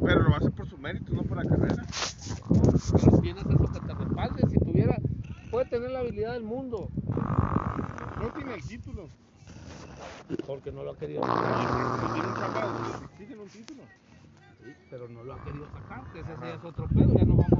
Pero lo va a hacer por su mérito, no por la carrera. Pero tienes eso que te respalde. Si tuviera, puede tener la habilidad del mundo. No tiene el título. Porque no lo ha querido Si sacar. tiene un chaval, le exigen un título. Sí, pero no lo ha querido sacar, que ese ya es otro pedo, ya no vamos